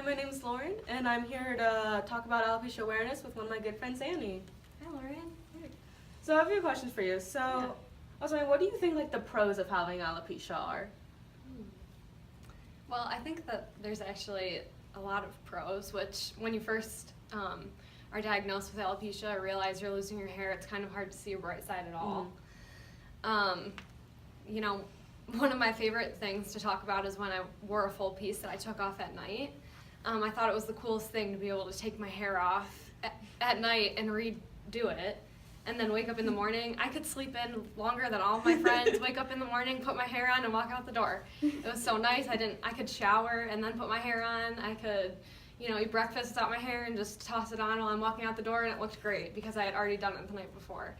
Hi, my name's Lauren, and I'm here to talk about alopecia awareness with one of my good friends, Annie. Hi, Lauren. So I have a few questions for you. I was wondering, what do you think like the pros of having alopecia are? Well, I think that there's actually a lot of pros, which when you first are diagnosed with alopecia or realize you're losing your hair, it's kind of hard to see a bright side at all. You know, one of my favorite things to talk about is when I wore a full piece that I took off at night. I thought it was the coolest thing to be able to take my hair off at night and redo it, and then wake up in the morning. I could sleep in longer than all of my friends, wake up in the morning, put my hair on, and walk out the door. It was so nice. I could shower and then put my hair on. I could, eat breakfast without my hair and just toss it on while I'm walking out the door, and it looked great because I had already done it the night before.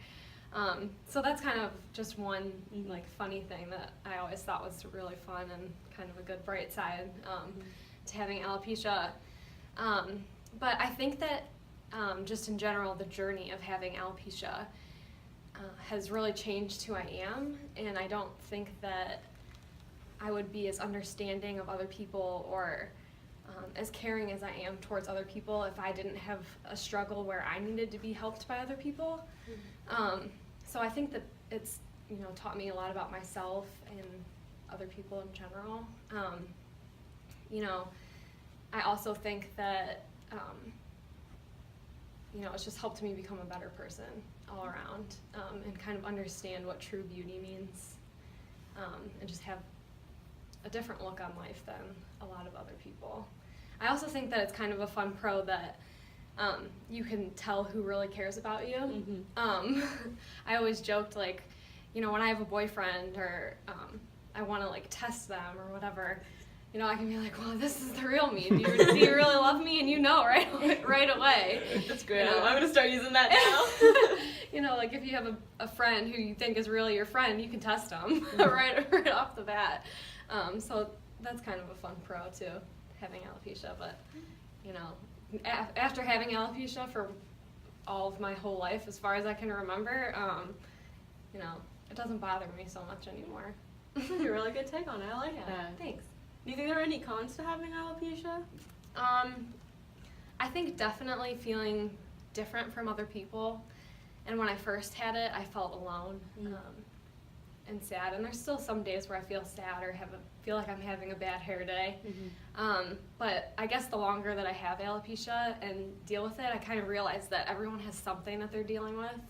So that's kind of just one funny thing that I always thought was really fun and kind of a good bright side to having alopecia. But I think that just in general, the journey of having alopecia has really changed who I am, and I don't think that I would be as understanding of other people or as caring as I am towards other people if I didn't have a struggle where I needed to be helped by other people. So I think that it's taught me a lot about myself and other people in general. I also think that it's just helped me become a better person all around, and kind of understand what true beauty means, and just have a different look on life than a lot of other people. I also think that it's kind of a fun pro that you can tell who really cares about you. I always joked, when I have a boyfriend or I want to test them or whatever, I can be like, well, this is the real me. Do you really love me? And right away. That's great. I'm going to start using that now. If you have a friend who you think is really your friend, you can test them right off the bat. So that's kind of a fun pro too, having alopecia. But after having alopecia for all of my whole life, as far as I can remember, it doesn't bother me so much anymore. That's a really good take on it. I like that. Thanks. Do you think there are any cons to having alopecia? I think definitely feeling different from other people. And when I first had it, I felt alone and sad. And there's still some days where I feel sad or feel like I'm having a bad hair day. But I guess the longer that I have alopecia and deal with it, I kind of realize that everyone has something that they're dealing with.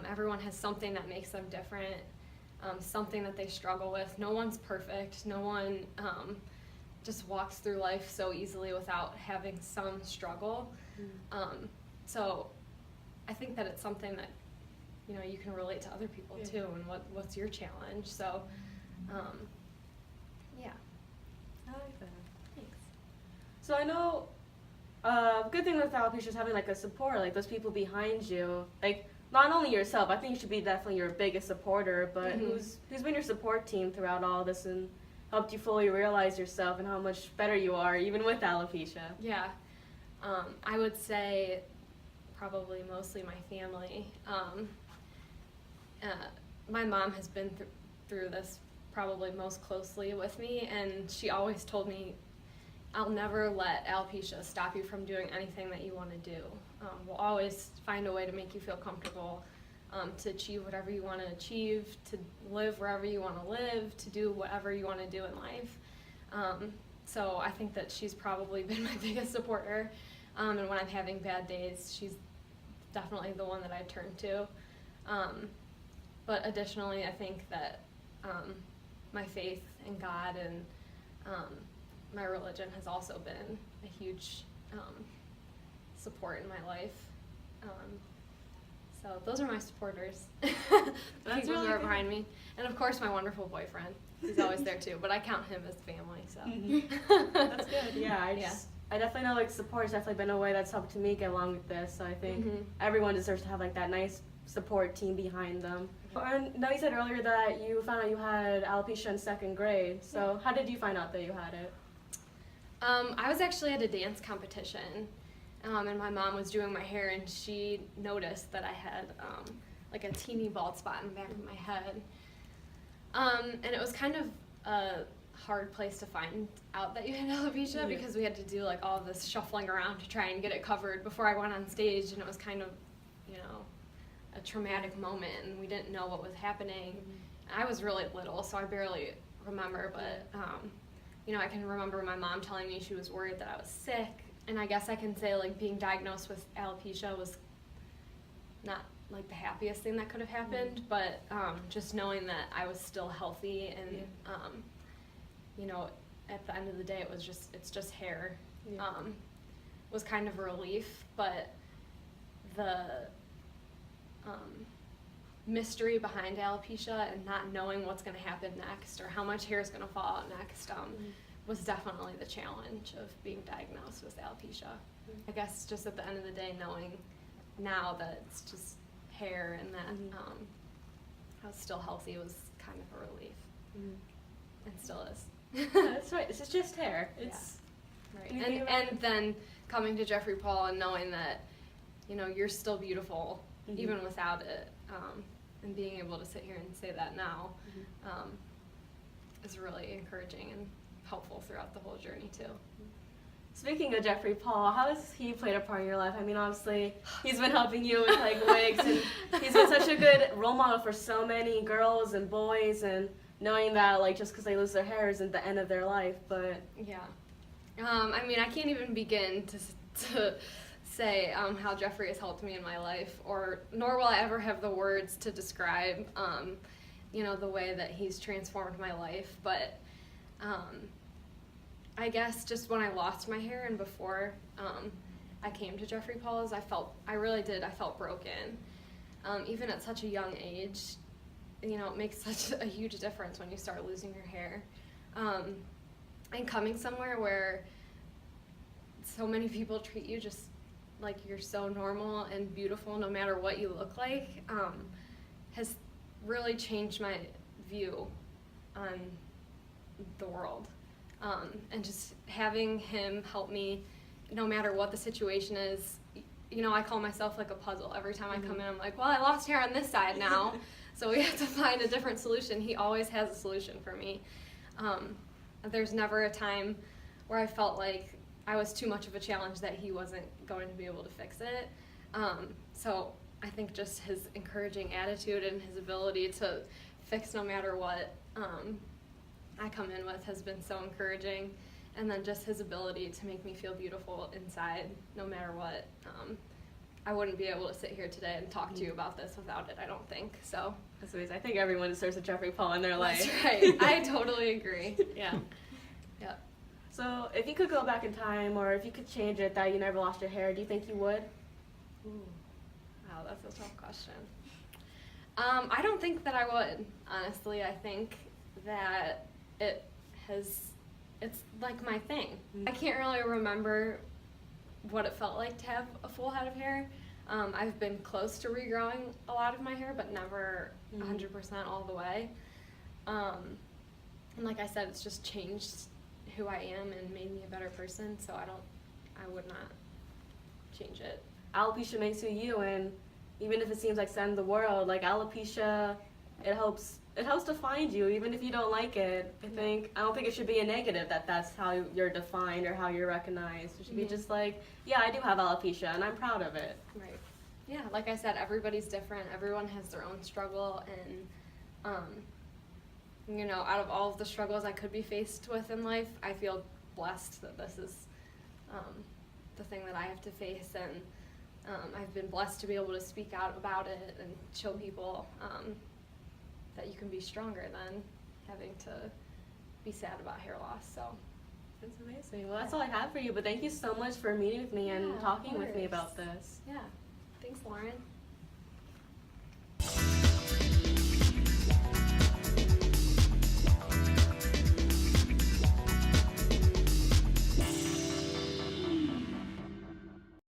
Everyone has something that makes them different. Something that they struggle with. No one's perfect. No one just walks through life so easily without having some struggle. So I think that it's something that you can relate to other people too, and what's your challenge. So yeah. I like that. Thanks. So I know a good thing with alopecia is having a support, those people behind you. Not only yourself, I think you should be definitely your biggest supporter, but who's been your support team throughout all this and helped you fully realize yourself and how much better you are, even with alopecia? Yeah. I would say probably mostly my family. My mom has been through this probably most closely with me, and she always told me, I'll never let alopecia stop you from doing anything that you want to do. We'll always find a way to make you feel comfortable, to achieve whatever you want to achieve, to live wherever you want to live, to do whatever you want to do in life. So I think that she's probably been my biggest supporter. And when I'm having bad days, she's definitely the one that I turn to. But additionally, I think that my faith in God and my religion has also been a huge support in my life. So those are my supporters. That's People really who are good. behind me. And of course my wonderful boyfriend. He's always there too, but I count him as family, so. That's good. Yeah, I definitely know support has definitely been a way that's helped me get along with this. So I think everyone deserves to have that nice support team behind them. I know you said earlier that you found out you had alopecia in 2nd grade. So how did you find out that you had it? I was actually at a dance competition, and my mom was doing my hair, and she noticed that I had a teeny bald spot in the back of my head. And it was kind of a hard place to find out that you had alopecia because we had to do like all this shuffling around to try and get it covered before I went on stage, and it was kind of, you know, a traumatic moment, and we didn't know what was happening. I was really little, so I barely remember, but you know, I can remember my mom telling me she was worried that I was sick, and I guess I can say like being diagnosed with alopecia was not like the happiest thing that could have happened, but just knowing that I was still healthy and you know, at the end of the day it's just hair, was kind of a relief. But the mystery behind alopecia and not knowing what's going to happen next or how much hair is going to fall out next was definitely the challenge of being diagnosed with alopecia. I guess just at the end of the day, knowing now that it's just hair and that I was still healthy was kind of a relief, and still is. That's right. It's just hair. It's right. And then coming to Jeffrey Paul and knowing that, you know, you're still beautiful even without it, and being able to sit here and say that now is really encouraging and helpful throughout the whole journey too. Speaking of Jeffrey Paul, how has he played a part in your life? I mean, obviously, he's been helping you with like wigs, and he's been such a good role model for so many girls and boys, and knowing that like just because they lose their hair isn't the end of their life, but I mean, I can't even begin to say how Jeffrey has helped me in my life, nor will I ever have the words to describe you know, the way that he's transformed my life. But I guess just when I lost my hair and before I came to Jeffrey Paul's, I felt broken. Even at such a young age, you know, it makes such a huge difference when you start losing your hair. And coming somewhere where so many people treat you just like you're so normal and beautiful no matter what you look like, has really changed my view on the world. And just having him help me no matter what the situation is. You know, I call myself like a puzzle. Every time I come in, I'm like, well, I lost hair on this side now, so we have to find a different solution. He always has a solution for me. There's never a time where I felt like I was too much of a challenge that he wasn't going to be able to fix it. So I think just his encouraging attitude and his ability to fix no matter what I come in with has been so encouraging. And then just his ability to make me feel beautiful inside no matter what. I wouldn't be able to sit here today and talk to you about this without it, I don't think. So that's amazing. I think everyone deserves a Jeffrey Paul in their life. That's right. I totally agree. Yeah. So if you could go back in time, or if you could change it that you never lost your hair, do you think you would? Ooh. Wow, that's a tough question. I don't think that I would, honestly. I think that it's like my thing. I can't really remember what it felt like to have a full head of hair. I've been close to regrowing a lot of my hair, but never 100% all the way. And like I said, it's just changed who I am and made me a better person, so I would not change it. Alopecia makes you, and even if it seems like it's the end of the world, like alopecia, it helps to find you, even if you don't like it. I don't think it should be a negative that that's how you're defined or how you're recognized. It should be just like, yeah, I do have alopecia and I'm proud of it. Right. Yeah, like I said, everybody's different. Everyone has their own struggle, and you know, out of all of the struggles I could be faced with in life, I feel blessed that this is the thing that I have to face, and I've been blessed to be able to speak out about it and show people that you can be stronger than having to be sad about hair loss. So that's amazing. Well, that's all I have for you, but thank you so much for meeting with me and talking with me about this. Yeah. Thanks, Lauren.